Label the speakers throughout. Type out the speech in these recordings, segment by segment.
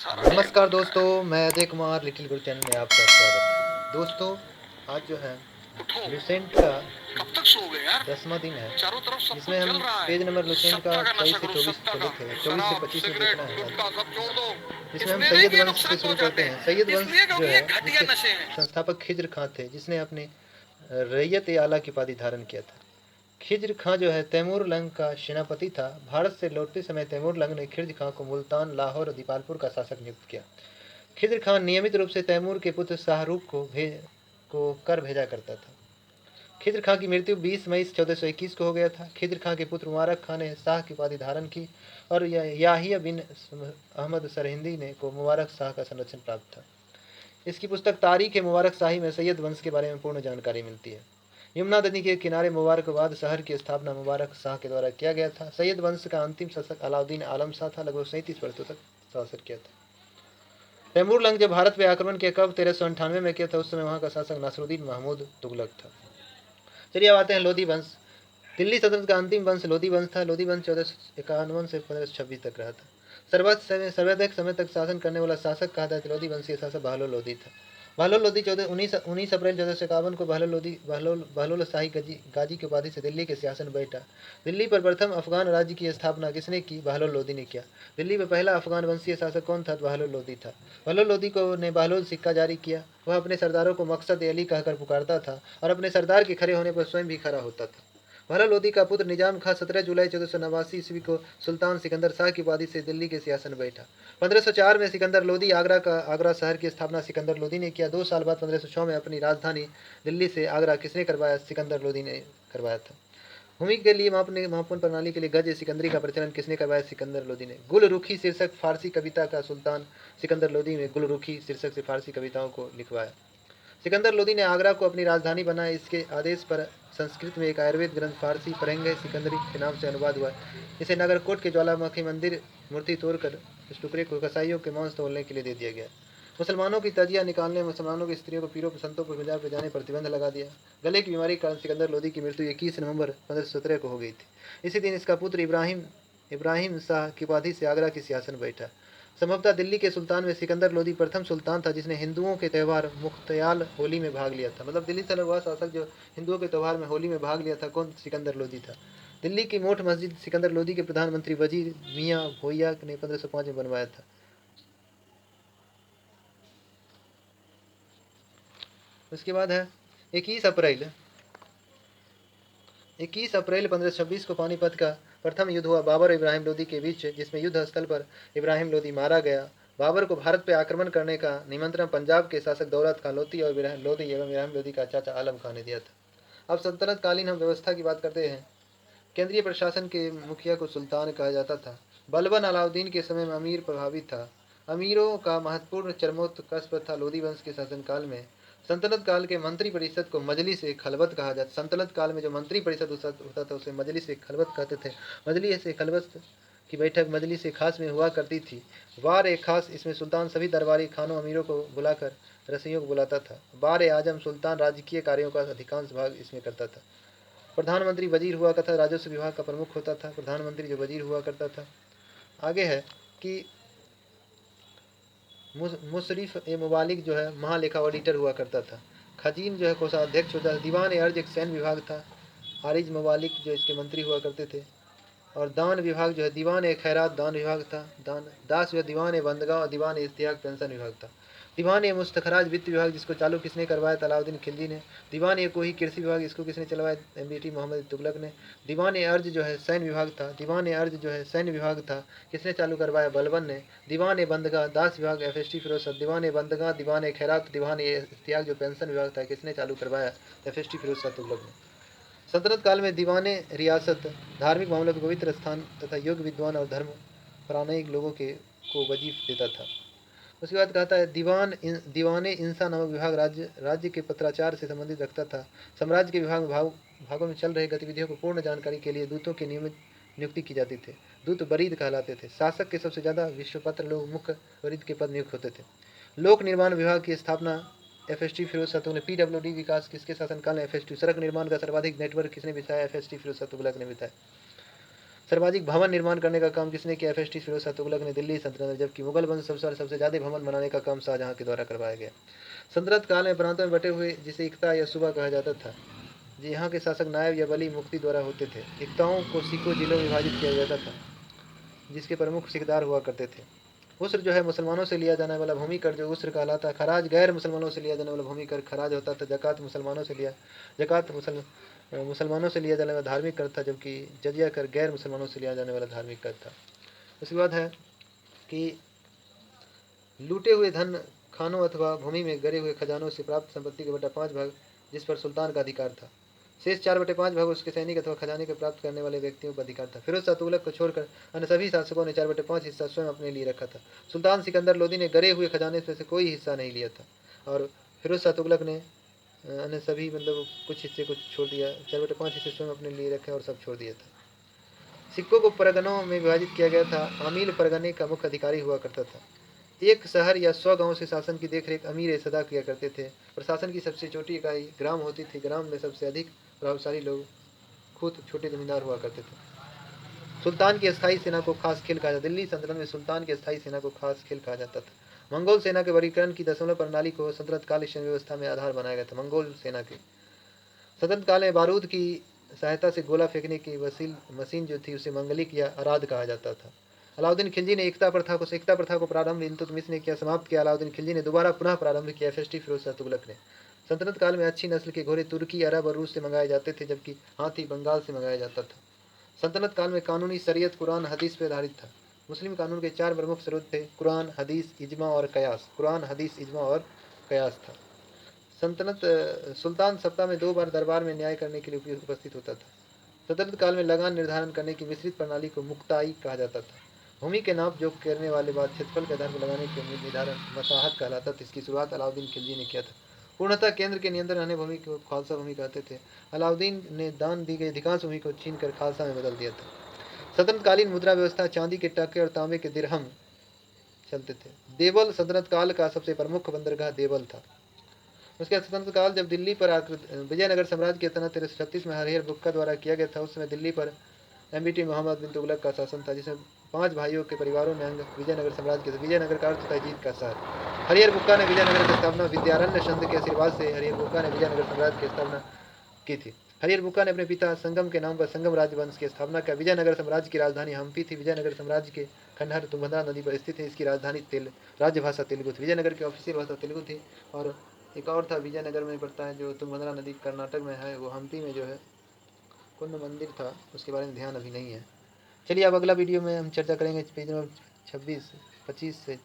Speaker 1: नमस्कार दोस्तों, मैं अजय कुमार लिटिल गुरु चैनल में आपका स्वागत है। दोस्तों, आज जो है
Speaker 2: उठो,
Speaker 1: लुसेंट का
Speaker 2: कब तक सो गए यार?
Speaker 1: 10वां दिन है,
Speaker 2: चारों तरफ सब
Speaker 1: जिसमें
Speaker 2: कुछ
Speaker 1: हम
Speaker 2: जल रहा
Speaker 1: पेज
Speaker 2: है।
Speaker 1: नंबर लुसेंट का
Speaker 2: सत्ता का
Speaker 1: 23
Speaker 2: नशा
Speaker 1: से
Speaker 2: करो,
Speaker 1: 24
Speaker 2: सत्ता
Speaker 1: को
Speaker 2: का।
Speaker 1: देखे हैं, 24 से
Speaker 2: शराब,
Speaker 1: 25 में
Speaker 2: सिगरेट,
Speaker 1: देखना है आज,
Speaker 2: गुटखा सब छोड़ दो।
Speaker 1: जिसमें हम
Speaker 2: इसलिए नहीं
Speaker 1: सैयद
Speaker 2: कि ये
Speaker 1: वंश से
Speaker 2: नुकसान
Speaker 1: शुरू करते
Speaker 2: पहुंचाते
Speaker 1: हैं।
Speaker 2: हैं,
Speaker 1: सैयद वंश
Speaker 2: इसलिए
Speaker 1: जो
Speaker 2: क्योंकि ये
Speaker 1: है,
Speaker 2: घटिया
Speaker 1: जिसके
Speaker 2: नशे हैं।
Speaker 1: संस्थापक खिज्र खां थे, जिसने अपने रैयत ए आला की उपाधि धारण किया था। खिज्र खां जो है तैमूर लंग का सेनापति था। भारत से लौटते समय तैमूर लंग ने खिज्र खां को मुल्तान, लाहौर और दीपालपुर का शासक नियुक्त किया। खिज्र खान नियमित रूप से तैमूर के पुत्र शाहरुख को कर भेजा करता था। खिज्र खां की मृत्यु 20 मई 1421 को हो गया था। खिज्र खां के पुत्र मुबारक खां ने शाह की उपाधि धारण की और याहिया बिन अहमद सरहिंदी ने को मुबारक शाह का संरक्षण प्राप्त था। इसकी पुस्तक तारीख ए मुबारक शाही में सैयद वंश के बारे में पूर्ण जानकारी मिलती है। यमुना नदी के किनारे मुबारकबाद शहर की स्थापना मुबारक शाह के द्वारा किया गया था। सैयद वंश का अंतिम शासक अलाउद्दीन आलम शाह था, लगभग 37 वर्षों तक शासन किया था। तैमूर लंग जब भारत पर आक्रमण किया कब 1398 में किया था, उस समय वहाँ का शासक नासरुद्दीन महमूद तुगलक था। चलिए अब आते हैं लोधी वंश। दिल्ली सल्तनत का अंतिम वंश लोधी वंश था। लोधी वंश 1451 से 1526 तक रहा था। सर्वाधिक समय तक शासन करने वाला शासक कहा जाता है लोधी वंशीय शासक बहलोल लोधी था। बहलोल लोधी 19 अप्रैल 1451 को बहलोल शाही गाजी की उपाधि से दिल्ली के सिंहासन बैठा। दिल्ली पर प्रथम अफगान राज्य की स्थापना किसने की? बहलोल लोधी ने किया। दिल्ली में पहला अफगान वंशीय शासक कौन था? बहलोल लोधी था। बहलोल लोधी को ने बहलोल सिक्का जारी किया। वह अपने सरदारों को मकसद अली कहकर पुकारता था और अपने सरदार के खड़े होने पर स्वयं भी खड़ा होता था। बहलोल लोधी का पुत्र निजाम खां 17 जुलाई 1489 ईस्वी को सुल्तान सिकंदर शाह की उपाधि से दिल्ली के सिंहासन बैठा। 1504 में सिकंदर लोधी आगरा शहर की स्थापना सिकंदर लोधी ने किया। 2 साल बाद 1506 में अपनी राजधानी दिल्ली से आगरा किसने करवाया? सिकंदर लोधी ने करवाया था। भूमि के लिए मापन प्रणाली के लिए गज सिकंदरी का प्रचलन किसने करवाया? सिकंदर लोधी ने। गुलरुखी शीर्षक फारसी कविता का सुल्तान सिकंदर लोधी ने गुलरुखी शीर्षक से फारसी कविताओं को लिखवाया। सिकंदर लोधी ने आगरा को अपनी राजधानी बनाया। इसके आदेश पर संस्कृत में एक आयुर्वेद ग्रंथ फारसी फरंग सिकंदरी के नाम से अनुवाद हुआ। इसे नगरकोट के ज्वालामुखी मंदिर मूर्ति तोड़कर इस टुकड़े को कसाईयों के मांस तोड़ने के लिए दे दिया गया। मुसलमानों की तजिया निकालने, मुसलमानों की स्त्रियों को पीरों संतों को बाजार पर जाने पर प्रतिबंध लगा दिया। गले की बीमारी के कारण सिकंदर लोधी की मृत्यु 21 नवंबर 1517 को हो गई थी। इसी दिन इसका पुत्र इब्राहिम शाह की उपाधि से आगरा की सिंहासन बैठा। संभवतः दिल्ली के सुल्तान में सिकंदर लोधी प्रथम सुल्तान था जिसने हिंदुओं के त्यौहार मुख्तयाल होली में भाग लिया था। मतलब दिल्ली से वह शासक जो हिंदुओं के त्यौहार में होली में भाग लिया था, कौन? सिकंदर लोधी था। दिल्ली की मोठ मस्जिद सिकंदर लोधी के प्रधानमंत्री वजीर मियाँ भोइया ने 1505 में बनवाया था। उसके बाद है 21 अप्रैल 1526 को पानीपत का प्रथम युद्ध हुआ बाबर और इब्राहिम लोदी के बीच, जिसमें युद्ध स्थल पर इब्राहिम लोदी मारा गया। बाबर को भारत पर आक्रमण करने का निमंत्रण पंजाब के शासक दौलत खान लोधी और इब्राहिम लोदी का चाचा आलम खान ने दिया था। अब सल्तनत कालीन हम व्यवस्था की बात करते हैं। केंद्रीय प्रशासन के मुखिया को सुल्तान कहा जाता था। बलबन अलाउद्दीन के समय में अमीर प्रभावित था। अमीरों का महत्वपूर्ण चरमोत्कर्ष था लोधी वंश के शासनकाल में। सल्तनत काल के मंत्री परिषद को मजलिस ए खलबत कहा जाता। सल्तनत काल में जो मंत्री परिषद होता था उसे मजलिस ए खलबत कहते थे। मजलिस ए खलबत की बैठक मजलिस ए खास में हुआ करती थी। वार ए खास, इसमें सुल्तान सभी दरबारी खानों अमीरों को बुलाकर रसियों को बुलाता था। बार ए आजम, सुल्तान राजकीय कार्यों का अधिकांश भाग इसमें करता था। प्रधानमंत्री वजीर हुआ करता, राजस्व विभाग का प्रमुख होता था प्रधानमंत्री जो वजीर हुआ करता था। आगे है कि मुशरिफ ए मुबालिक जो है महालेखा ऑडिटर हुआ करता था। खजीन जो है कोषाध्यक्ष होता था। दीवान ए अर्ज एक सैन्य विभाग था। आरिज मुबालिक जो इसके मंत्री हुआ करते थे। और दान विभाग जो है दीवान ए खैरात दान विभाग था। दास जो है दीवान ए बंदगांव और दीवान ए इश्तियाक पेंशन विभाग था। दीवान ए मुस्तखराज वित्त विभाग जिसको चालू किसने करवाया? अलाउद्दीन खिलजी ने। दीवान ए कोही कृषि विभाग इसको किसने चलवाया? एमबीटी मोहम्मद तुगलक ने। दीवान ए अर्ज जो है सैन्य विभाग था। दीवान ए अर्ज जो है सैन्य विभाग था, किसने चालू करवाया? बलबन ने। दीवान ए बंदगा दास विभाग एफएसटी फिरोज। दीवान ए बंदगा, दीवान ए खैरात, दीवान ए इश्तियाक जो पेंशन विभाग था, किसने चालू करवाया? एफएसटी फिरोज तुगलक ने। सल्तनत काल में दीवाने रियासत धार्मिक मामलों के पवित्र स्थान तथा योग्य विद्वान और धर्म प्राणिक लोगों को वजीफ देता था। उसके बाद कहता है दीवाने इंसा नामक विभाग राज्य के पत्राचार से संबंधित रखता था। साम्राज्य के भागों में चल रही गतिविधियों को पूर्ण जानकारी के लिए दूतों की नियमित नियुक्ति की जाती थी। दूत बरीद कहलाते थे। शासक के सबसे ज़्यादा विश्वपत्र लोग मुख्य बरीद के पद नियुक्त होते थे। लोक निर्माण विभाग की स्थापना एफएसटी फिरोज शाह तुगलक ने। पीडब्ल्यूडी विकास किसके शासनकाल में? एफएसटी। सड़क निर्माण का सर्वाधिक नेटवर्क किसने बिछाया? एफएसटी फिरोज शाह तुगलक ने बिछाया। सर्वाधिक भवन निर्माण करने का काम किसने किया? FST फिरोज शाह तुगलक ने दिल्ली सल्तनत, जबकि मुगल वंश सबसे ज़्यादा भवन बनाने का काम शाहजहाँ के द्वारा करवाया गया। सल्तनत काल में प्रांतों में बटे हुए जिसे इक्ता या सूबा कहा जाता था, जी यहाँ के शासक नायब या वली मुफ्ती द्वारा होते थे। इक्ताओं को सिखों जिलों में विभाजित किया जाता था, जिसके प्रमुख सिकदार हुआ करते थे। उसर जो है मुसलमानों से लिया जाने वाला भूमि कर जो उसर कहलाता। खराज गैर मुसलमानों से लिया जाने वाला भूमि कर खराज होता था। जक़ात मुसलमानों से लिया जाने वाला धार्मिक कर था, जबकि जजिया कर गैर मुसलमानों से लिया जाने वाला धार्मिक कर था। उसके बाद है कि लूटे हुए धन खानों अथवा भूमि में गड़े हुए खजानों से प्राप्त संपत्ति के बटा 5 भाग जिस पर सुल्तान का अधिकार था। शेष 4/5 भाग उसके सैनिक अथवा खजाने के प्राप्त करने वाले व्यक्तियों का अधिकार था। फिरोज शाह तुगलक को छोड़कर अन्य सभी शासकों ने 4/5 हिस्सा स्वयं अपने लिए रखा था। सुल्तान सिकंदर लोदी ने गड़े हुए खजाने से कोई हिस्सा नहीं लिया था, और फिरोज शाह तुगलक ने अन्य सभी कुछ हिस्से को छोड़ दिया। 4/5 हिस्से स्वयं अपने लिए रखे और सब छोड़ दिया था। सिक्कों को परगनों में विभाजित किया गया था। आमील परगने का मुख्य अधिकारी हुआ करता था। एक शहर या 100 गांव से शासन की देखरेख अमीर सदा किया करते थे। प्रशासन की सबसे छोटी इकाई ग्राम होती थी। ग्राम में सबसे अधिक प्रभावशाली लोग खुद छोटे जमींदार हुआ करते थे। सुल्तान की अस्थायी सेना को खास खेल कहा जाता। दिल्ली सल्तनत में सुल्तान की अस्थायी सेना को खास खेल कहा जाता था। मंगोल सेना के वर्गीकरण की दशमलव प्रणाली को सल्तनत काल की व्यवस्था में आधार बनाया गया था। मंगोल सेना के सल्तनत काल में बारूद की सहायता से गोला फेंकने की मशीन जो थी उसे मंगलिक या अराध कहा जाता था। अलाउद्दीन खिलजी ने एकता प्रथा को प्रारंभ इल्तुतमिश ने किया, समाप्त किया। अलाउद्दीन खिलजी ने दोबारा पुनः प्रारंभ किया FST फिरोज शाह तुगलक ने। सल्तनत काल में अच्छी नस्ल के घोड़े तुर्की, अरब और रूस से मंगाए जाते थे, जबकि हाथी बंगाल से मंगाया जाता था। सल्तनत काल में कानूनी शरीयत कुरान हदीस पर आधारित था। मुस्लिम कानून के 4 प्रमुख स्रोत थे, कुरान, हदीस, इजमा और कयास। कुरान, हदीस, इजमा और कयास था। सुल्तान सप्ताह में 2 बार दरबार में न्याय करने के लिए उपस्थित होता था। सल्तनत काल में लगान निर्धारण करने की मिश्रित प्रणाली को मुक्ताई कहा जाता था। भूमि के नाप जोख करने वाले बाद क्षेत्रफल के आधार पर लगाने के निर्धारण मसाहत कहलाता था। इसकी शुरुआत अलाउद्दीन खिलजी ने किया था। पूर्णतः केंद्र के नियंत्रण रहने भूमि को खालसा भूमि कहते थे। अलाउद्दीन ने दान दी गई अधिकांश भूमि को छीन कर खालसा में बदल दिया था। सल्तनतकालीन मुद्रा व्यवस्था चांदी के टके और तांबे के दिरहम चलते थे। देवल सल्तनत काल का सबसे प्रमुख बंदरगाह देवल था। उसके बाद सल्तनत काल जब दिल्ली पर विजयनगर साम्राज्य के तना 1336 में हरिहर बुक्का द्वारा किया गया था। उस समय दिल्ली पर MBT मोहम्मद बिन तुगलक का शासन था, जिसमें 5 भाइयों के परिवारों ने अंग विजयनगर साम्राज्य के। विजयनगर का अर्थ होता है जीत का शहर। हरिहर बुक्का ने विजयनगर की स्थापना विद्यारण्य संत के आशीर्वाद से हरिहर बुक्का ने विजयनगर साम्राज्य की स्थापना की थी। हरिहर बुक्का ने अपने पिता संगम के नाम पर संगम राजवंश की स्थापना किया। विजयनगर साम्राज्य की राजधानी हम्पी थी। विजयनगर साम्राज्य के खंडहर तुंगभद्रा नदी पर स्थित है। इसकी राजधानी राज्यभाषा तेलुगु थी। विजयनगर की ऑफिशियल भाषा तेलुगु थी। और एक और था विजयनगर में पड़ता है जो तुंगभद्रा नदी कर्नाटक में है, वो हम्पी में जो है कुंड मंदिर था, उसके बारे में ध्यान अभी नहीं है। चलिए अब अगला वीडियो में हम चर्चा करेंगे पेज नंबर 26-25 से।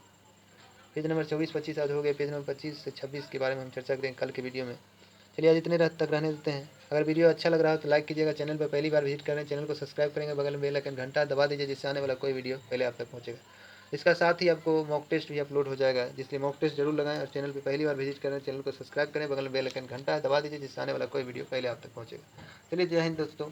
Speaker 1: पेज नंबर 24-25 आज हो गए, पेज नंबर 25 से 26 के बारे में हम चर्चा करेंगे कल के वीडियो में। चलिए आज इतने तक रहने देते हैं। अगर वीडियो अच्छा लग रहा हो तो लाइक कीजिएगा। चैनल पर पहली बार विजिट कर रहे हैं, चैनल को सब्सक्राइब करेंगे, बगल में बेल आइकन घंटा दबा दीजिए, जिससे आने वाला कोई वीडियो पहले आप तक पहुँचेगा। इसका साथ ही आपको मॉक टेस्ट भी अपलोड हो जाएगा, जिसलिए मॉक टेस्ट जरूर लगाएं। और चैनल पर पहली बार विजिट करें, चैनल को सब्सक्राइब करें, बगल में बेल आइकन घंटा दबा दीजिए, जिससे आने वाला कोई वीडियो पहले आप तक पहुँचेगा। चलिए जय हिंद दोस्तों।